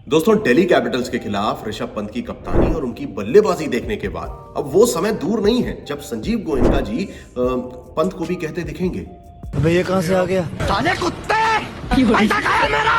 दोस्तों, दिल्ली कैपिटल्स के खिलाफ ऋषभ पंत की कप्तानी और उनकी बल्लेबाजी देखने के बाद अब वो समय दूर नहीं है जब संजीव गोयनका जी पंत को भी कहते दिखेंगे, अबे ये कहां से आ गया? साले कुत्ते, पैसा खाया मेरा,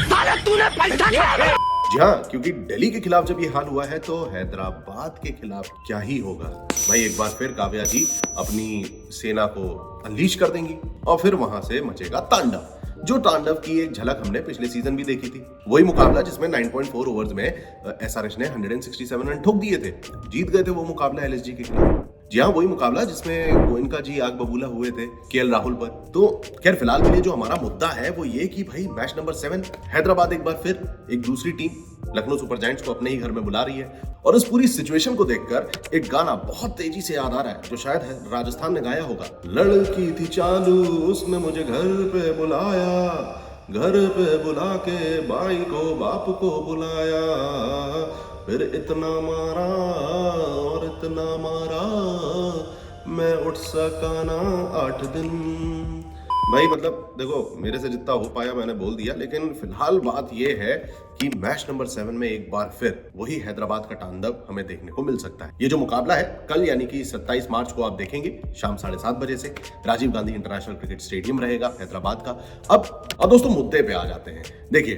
साले तूने पैसा खाया। जी हाँ, क्योंकि दिल्ली के खिलाफ जब ये हाल हुआ है तो हैदराबाद के खिलाफ क्या ही होगा। भाई एक बार फिर काव्या जी अपनी सेना को अनलीश कर देंगी और फिर वहां से मचेगा तांडव। जो तांडव की एक झलक हमने पिछले सीजन भी देखी थी। वही मुकाबला जिसमें 9.4 ओवर्स में एसआरएच ने 167 रन ठोक दिए थे। जीत गए थे वो मुकाबला एलएसजी के खिलाफ। जी हाँ, वही मुकाबला जिसमें गोयनका जी आग बबूला हुए थे केएल राहुल पर। तो खैर फिलहाल के लिए जो हमारा मुद्दा है वो ये कि भाई मैच नंबर 7 हैदराबाद एक बार फिर एक दूसरी टीम लखनऊ सुपर जायंट्स को अपने ही घर में बुला रही है। और इस पूरी सिचुएशन को देखकर एक गाना बहुत तेजी से याद आ रहा है जो शायद राजस्थान ने गाया होगा। लड़की थी चालू उसने मुझे घर पे बुलाया, घर पे बुला के बाई को बाप को बुलाया, फिर इतना मारा और इतना मारा मैं उठ सका ना 8 दिन। भाई मतलब देखो, मेरे से जितना हो पाया मैंने बोल दिया, लेकिन फिलहाल बात यह है कि मैच नंबर 7 में एक बार फिर वही हैदराबाद का तांडव हमें देखने को मिल सकता है। ये जो मुकाबला है कल यानी कि 27 मार्च को आप देखेंगे शाम 7:30 बजे से Rajiv Gandhi international cricket stadium रहेगा हैदराबाद का। अब दोस्तों मुद्दे पे आ जाते हैं। देखिए,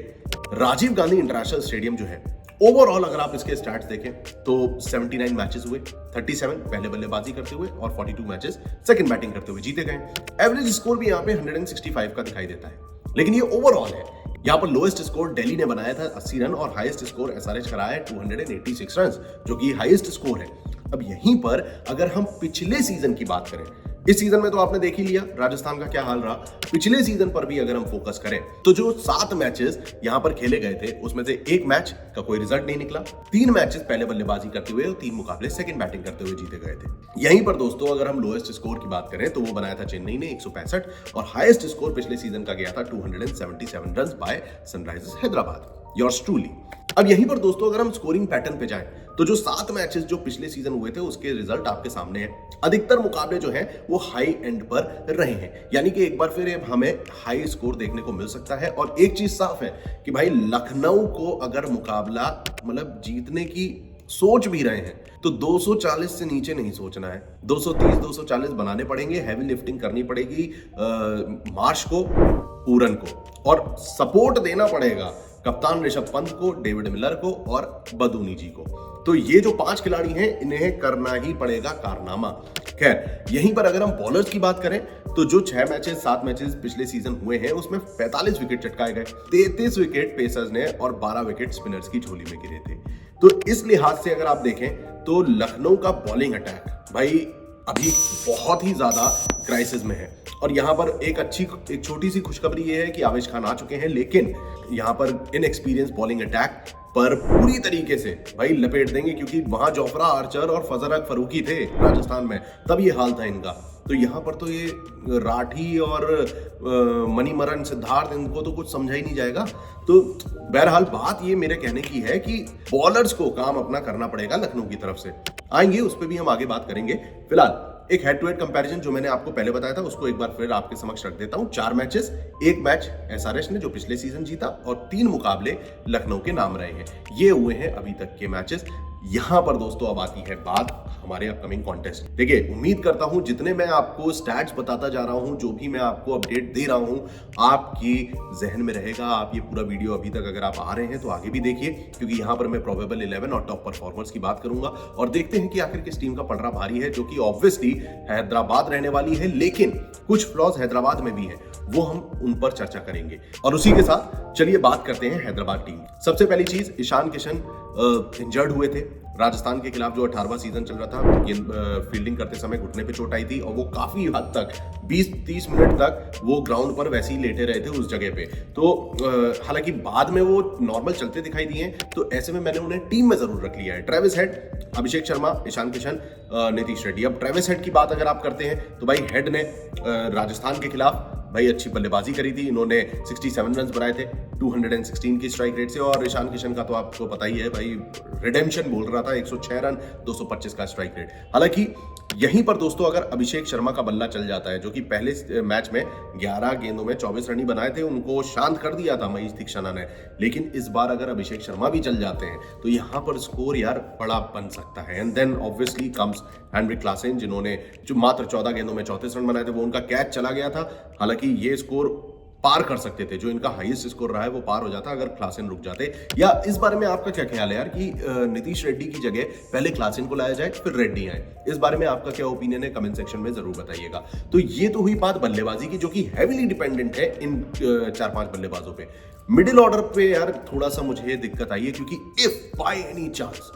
राजीव गांधी इंटरनेशनल स्टेडियम जो है ओवरऑल अगर आप इसके स्टैट्स देखें तो 79 मैचेस हुए, 37 पहले बल्लेबाजी करते हुए और 42 मैचेस सेकंड बैटिंग करते हुए जीते गए। एवरेज स्कोर भी यहाँ पे 165 का दिखाई देता है, लेकिन ये ओवरऑल है। यहाँ पर लोएस्ट स्कोर दिल्ली ने बनाया था 80 रन और हाईएस्ट स्कोर एसआरएच कराया है 286 रन, जो कि हाईएस्ट स्कोर है। अब यहीं पर अगर हम पिछले सीजन की बात करें, इस सीजन में तो आपने देख ही लिया राजस्थान का क्या हाल रहा। पिछले सीजन पर भी अगर हम फोकस करें तो जो 7 मैचेस यहां पर खेले गए थे उसमें से एक मैच का कोई रिजल्ट नहीं निकला। 3 मैचेस पहले बल्लेबाजी करते हुए और 3 मुकाबले सेकंड बैटिंग करते हुए जीते गए थे। यहीं पर दोस्तों अगर हम लोएस्ट स्कोर की बात करें तो वो बनाया था चेन्नई ने 165 और हाईएस्ट स्कोर पिछले सीजन का गया था 277 run by Sunrisers Hyderabad, yours truly. अब यहीं पर दोस्तों अगर हम स्कोरिंग पैटर्न पे जाएं तो जो 7 मैचेस जो पिछले सीजन हुए थे उसके रिजल्ट आपके सामने हैं। अधिकतर मुकाबले जो हैं वो हाई एंड पर रहे हैं, यानी कि एक बार फिर हमें हाई स्कोर देखने को मिल सकता है। और एक चीज साफ है कि भाई लखनऊ को अगर मुकाबला मतलब जीतने की सोच भी रहे हैं तो 240 से नीचे नहीं सोचना है। 230 240 बनाने पड़ेंगे, हैवी लिफ्टिंग करनी पड़ेगी मार्श को, पूरन को, और सपोर्ट देना पड़ेगा कप्तान ऋषभ पंत को, डेविड मिलर को और बदूनी जी को। तो ये जो 5 खिलाड़ी हैं इन्हें करना ही पड़ेगा कारनामा। खैर यहीं पर अगर हम बॉलर्स की बात करें तो जो 6 मैचेस 7 मैचेस पिछले सीजन हुए हैं उसमें 45 विकेट चटकाए गए, 33 विकेट पेसर्स ने और 12 विकेट स्पिनर्स की झोली में गिरे थे। तो इस लिहाज से अगर आप देखें तो लखनऊ का बॉलिंग अटैक भाई अभी बहुत ही ज्यादा क्राइसिस में है। और यहाँ पर एक छोटी सी खुशखबरी ये है कि आवेश खान आ चुके हैं, लेकिन यहाँ पर इनएक्सपीरियंस बॉलिंग अटैक पर पूरी तरीके से भाई लपेट देंगे, क्योंकि वहां जोफ्रा आर्चर और फजर फरूकी थे राजस्थान में, तब ये हाल था इनका। तो यहाँ पर तो ये राठी और मणिमरन सिद्धार्थ इनको तो कुछ समझा ही नहीं जाएगा। तो बहरहाल बात ये मेरे कहने की है कि बॉलर्स को काम अपना करना पड़ेगा लखनऊ की तरफ से। आएंगे उस पर भी हम आगे बात करेंगे। फिलहाल एक हेड टू हेड कंपैरिजन जो मैंने आपको पहले बताया था उसको एक बार फिर आपके समक्ष रख देता हूं। 4 मैचेस, 1 मैच एसआरएच ने जो पिछले सीजन जीता और 3 मुकाबले लखनऊ के नाम रहे हैं। ये हुए हैं अभी तक के मैचेस। यहां पर दोस्तों अब आती है बात हमारे अपकमिंग कॉन्टेस्ट। देखिए, उम्मीद करता हूं जितने मैं आपको स्टैट्स बताता जा रहा हूं, जो भी मैं आपको अपडेट दे रहा हूं, आपकी जहन में रहेगा। आप ये पूरा वीडियो अभी तक अगर आप आ रहे हैं तो आगे भी देखिए, क्योंकि यहां पर मैं प्रोबेबल 11 और टॉप परफॉर्मर्स की बात करूंगा और देखते हैं कि आखिर किस टीम का पलड़ा भारी है, जो कि ऑब्वियसली हैदराबाद रहने वाली है, लेकिन कुछ फ्लॉज हैदराबाद में भी है, वो हम उन पर चर्चा करेंगे। और उसी के साथ चलिए बात करते हैं हैदराबाद टीम। सबसे पहली चीज, ईशान किशन इंजर्ड हुए थे राजस्थान के खिलाफ जो 18वां सीजन चल रहा था। फील्डिंग करते समय घुटने पे चोट आई थी और वो काफी हद तक 20-30 मिनट तक वो ग्राउंड पर वैसे ही लेटे रहे थे उस जगह पे। तो हालांकि बाद में वो नॉर्मल चलते दिखाई दिए, तो ऐसे में मैंने उन्हें टीम में जरूर रख लिया है। Travis head, Abhishek Sharma, Ishan Kishan, Nitish Reddy. अब ट्रेविस हेड की बात अगर आप करते हैं तो भाई हेड ने राजस्थान के खिलाफ भाई अच्छी बल्लेबाजी करी थी। इन्होंने 67 रन बनाए थे 216 की स्ट्राइक रेट से। और ईशान किशन का तो आपको पता ही है भाई, रिडेम्पशन बोल रहा था, 106 रन 225 का स्ट्राइक रेट। हालांकि यहीं पर दोस्तों अगर अभिषेक शर्मा का बल्ला चल जाता है, जो कि पहले मैच में 11 गेंदों में 24 रन ही बनाए थे, उनको शांत कर दिया था महेश दीक्षाना ने, लेकिन इस बार अगर अभिषेक शर्मा भी चल जाते हैं तो यहां पर स्कोर यार बड़ा बन सकता है। And then obviously comes Heinrich Klaasen, जिन्होंने जो मात्र 14 गेंदों में 34 रन बनाए थे, वो उनका कैच चला गया था। हालांकि ये स्कोर पार कर सकते थे, जो इनका हाईएस्ट स्कोर रहा है वो पार हो जाता अगर क्लासेन रुक जाते। या इस बारे में आपका क्या ख्याल है यार कि नीतीश रेड्डी की जगह पहले क्लासेन को लाया जाए फिर रेड्डी आए? इस बारे में आपका क्या ओपिनियन है, कमेंट सेक्शन में जरूर बताइएगा। तो ये तो हुई बात बल्लेबाजी की, जो कि हैवीली डिपेंडेंट है इन 4-5 बल्लेबाजों पे। मिडिल ऑर्डर पे यार थोड़ा सा मुझे दिक्कत आई है, क्योंकि if by any chance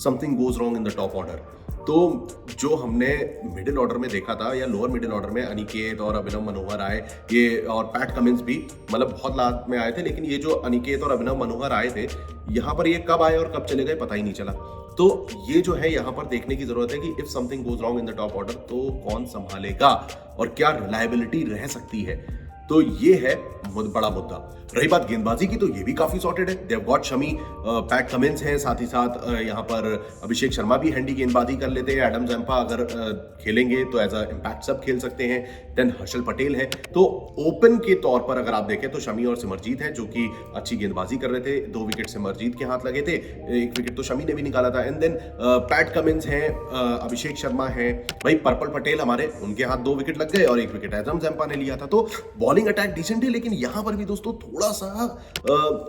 something goes wrong in the top order, तो जो हमने मिडिल ऑर्डर में देखा था या लोअर मिडिल ऑर्डर में अनिकेत और अभिनव मनोहर आए, ये और पैट कमिंस भी मतलब बहुत लास्ट में आए थे, लेकिन ये जो अनिकेत और अभिनव मनोहर आए थे, यहाँ पर ये कब आए और कब चले गए पता ही नहीं चला। तो ये जो है यहाँ पर देखने की जरूरत है कि if something goes wrong in the top order तो कौन संभालेगा और क्या रिलायबिलिटी रह सकती है। तो ये है बड़ा मुद्दा। रही बात गेंदबाजी की, तो ये भी काफी सॉर्टेड है। देव गॉट शमी, पैट कमिंस हैं, साथ ही साथ यहाँ पर अभिषेक शर्मा भी हैंडी गेंदबाजी कर लेते हैं। एडम जैम्पा अगर खेलेंगे तो एज अ इम्पैक्ट सब खेल सकते हैं। देन हर्षल पटेल है। तो ओपन के तौर पर अगर आप देखें तो शमी और सिमरजीत हैं, जो कि अच्छी गेंदबाजी कर रहे थे। 2 विकेट सिमरजीत के हाथ लगे थे, 1 विकेट तो शमी ने भी निकाला था। एंड देन पैट कमिंस हैं, अभिषेक शर्मा है, भाई पर्पल पटेल हमारे, उनके हाथ 2 विकेट लग गए और 1 विकेट एडम जैम्पा ने लिया था। तो बॉलिंग अटैक डिसेंट है, लेकिन यहां पर भी दोस्तों थोड़ा सा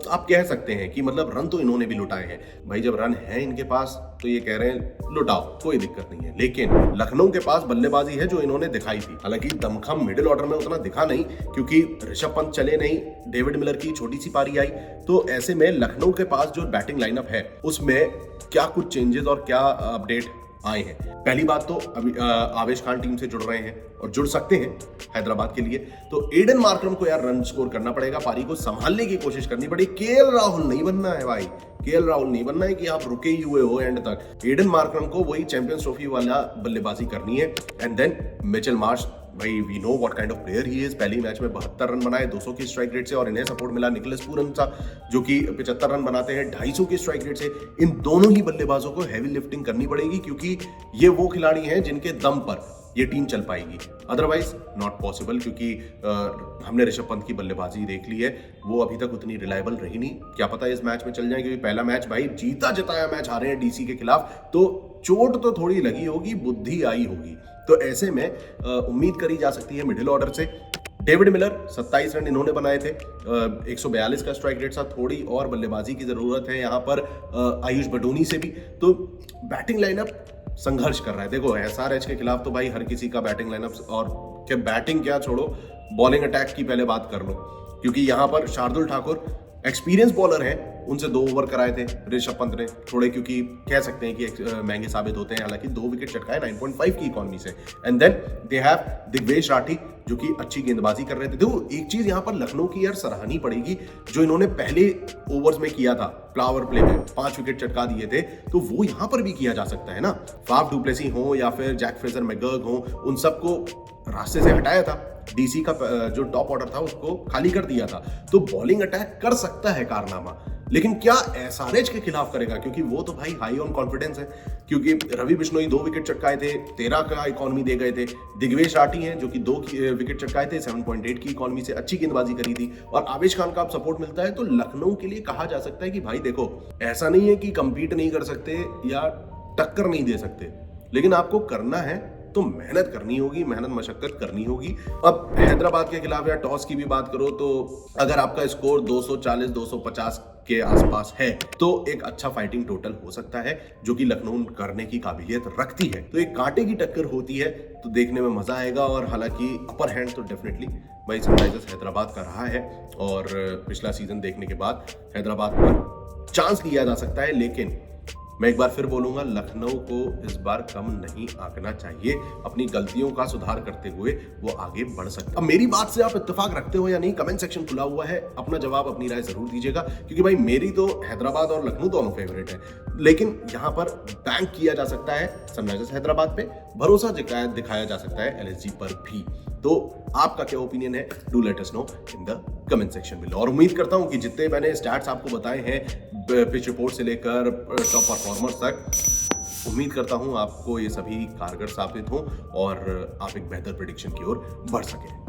आप कह सकते हैं कि मतलब रन तो इन्होंने भी लुटाए हैं। भाई जब रन है इनके पास तो ये कह रहे हैं लुटाओ, कोई दिक्कत नहीं है। लेकिन लखनऊ के पास बल्लेबाजी है जो इन्होंने दिखाई थी। हालांकि दमखम मिडिल ऑर्डर में उतना दिखा नहीं, क्योंकि ऋषभ पंत चले नहीं, डेविड मिलर की छोटी सी पारी आई। तो ऐसे में लखनऊ के पास जो बैटिंग लाइनअप है उसमें क्या कुछ चेंजेस और क्या अपडेट आए हैं। पहली बात तो अभी आवेश खान टीम से जुड़ रहे हैं और जुड़ सकते हैं हैदराबाद के लिए। तो एडन मार्करम को यार रन स्कोर करना पड़ेगा, पारी को संभालने की कोशिश करनी पड़ेगी। केएल राहुल नहीं बनना है भाई, केएल राहुल नहीं बनना है कि आप रुके ही हुए हो एंड तक। एडन मार्करम को वही चैंपियंस ट्रॉफी वाला बल्लेबाजी करनी है। एंड देन मिचेल मार्श, भाई we know what kind of player he is. पहली मैच में 72 रन बनाए 200 की स्ट्राइक रेट से, और इन्हें सपोर्ट मिला निकोलस पूरन सा, जो कि 75 रन बनाते हैं 250 की स्ट्राइक रेट से। इन दोनों ही बल्लेबाजों को हैवी लिफ्टिंग करनी पड़ेगी, क्योंकि ये वो खिलाड़ी हैं जिनके दम पर ये टीम चल पाएगी। अदरवाइज नॉट पॉसिबल, क्योंकि हमने ऋषभ पंत की बल्लेबाजी देख ली है, वो अभी तक उतनी रिलायबल रही नहीं। क्या पता इस मैच में चल जाए, क्योंकि पहला मैच भाई जीता जिताया मैच हारे हैं डीसी के खिलाफ, तो चोट तो थोड़ी लगी होगी, बुद्धि आई होगी। तो ऐसे में उम्मीद करी जा सकती है मिडिल ऑर्डर से। डेविड मिलर 27 रन इन्होंने बनाए थे, 142 का स्ट्राइक रेट था। थोड़ी और बल्लेबाजी की जरूरत है यहाँ पर आयुष बडोनी से भी। तो बैटिंग लाइनअप संघर्ष कर रहा है। देखो एसआरएच के खिलाफ तो भाई हर किसी का बैटिंग लाइनअप, और क्या बैटिंग क्या छोड़ो, बॉलिंग अटैक की पहले बात कर लो, क्योंकि यहाँ पर शार्दुल ठाकुर एक्सपीरियंस बॉलर हैं, उनसे 2 ओवर कराए थे ऋषभ पंत ने थोड़े, क्योंकि कह सकते हैं कि महंगे साबित होते हैं। हालांकि 2 विकेट चटकाए 9.5 की इकॉनमी से। And then they have Digvesh Rathi, जो कि अच्छी गेंदबाजी कर रहे थे। देखो एक चीज यहाँ पर लखनऊ की यार सराहनी पड़ेगी, जो इन्होंने पहले ओवर्स में किया था फ्लावर प्ले में 5 विकेट चटका दिए थे, तो वो यहाँ पर भी किया जा सकता है ना। फाफ डुप्लेसी हो या फिर जैक फ्रेजर मैकगर्ग हो, उन सबको रास्ते से हटाया था। डीसी का जो टॉप ऑर्डर था उसको खाली कर दिया था। तो बॉलिंग अटैक कर सकता है कारनामा, लेकिन क्या एसआरएच के खिलाफ करेगा, क्योंकि वो तो भाई हाई ऑन कॉन्फिडेंस है। क्योंकि रवि बिश्नोई 2 विकेट चटकाए थे, 13 का इकॉनमी दे गए थे। दिग्वेश राठी हैं जो कि 2 विकेट चटकाए थे, 7.8 की इकॉनमी से अच्छी गेंदबाजी करी थी। और आवेश खान का अब सपोर्ट मिलता है, तो लखनऊ के लिए कहा जा सकता है कि भाई देखो ऐसा नहीं है कि कंपीट नहीं कर सकते या टक्कर नहीं दे सकते, लेकिन आपको करना है तो मेहनत करनी होगी, मेहनत मशक्कत करनी होगी। अब हैदराबाद के खिलाफ या टॉस की भी बात करो तो अगर आपका स्कोर 240-250 के आसपास है तो एक अच्छा फाइटिंग टोटल हो सकता है, जो कि लखनऊ करने की काबिलियत रखती है। तो एक कांटे की टक्कर होती है तो देखने में मजा आएगा। और हालांकि अपर हैंड तो डेफिनेटली भाई सनराइजर्स हैदराबाद का रहा है, और पिछला सीजन देखने के बाद हैदराबाद पर चांस लिया जा सकता है। लेकिन मैं एक बार फिर बोलूंगा, लखनऊ को इस बार कम नहीं आंकना चाहिए। अपनी गलतियों का सुधार करते हुए वो आगे बढ़ सकता है। अब मेरी बात से आप इत्तेफाक रखते हो या नहीं, कमेंट सेक्शन खुला हुआ है, अपना जवाब अपनी राय जरूर दीजिएगा। क्योंकि भाई मेरी तो हैदराबाद और लखनऊ दोनों फेवरेट है, लेकिन यहाँ पर बैंक किया जा सकता है सनराइजर्स हैदराबाद पे, भरोसा दिखाया जा सकता है एलएसजी पर भी। तो आपका क्या ओपिनियन है, do let us know in the comment section में। और उम्मीद करता हूं कि जितने मैंने स्टैट्स आपको बताए हैं पिच रिपोर्ट से लेकर टॉप परफॉर्मर्स तक, उम्मीद करता हूं आपको ये सभी कारगर साबित हों और आप एक बेहतर प्रेडिक्शन की ओर बढ़ सकें।